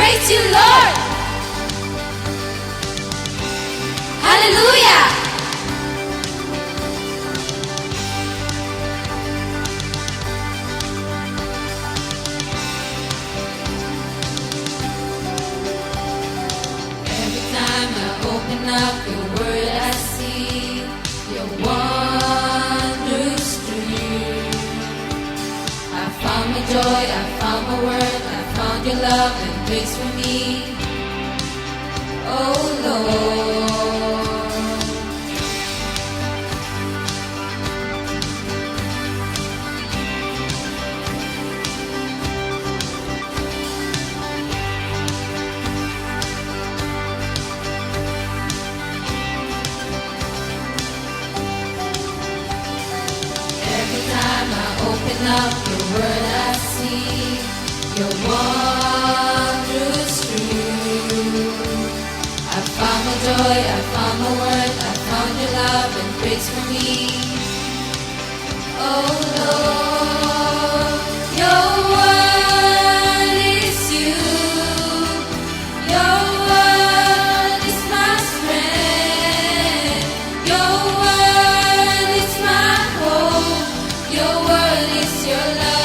praise you, Lord. Hallelujah. Every time I open up your word, I see your wondrous truth. I found my joy, I found my worth, I found your love and grace for me. Oh Lord. Every time I open up your word, I see your wondrous truth. I found my joy, I found my worth, I found your love and grace for me. Oh Lord, your word is you. Your word is my strength. Your word is my hope. Your word is your love.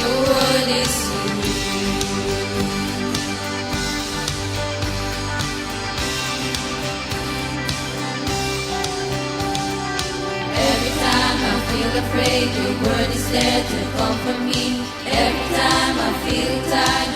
Your word is you. Every time I feel afraid, your word is there to comfort me. Every time I feel tired,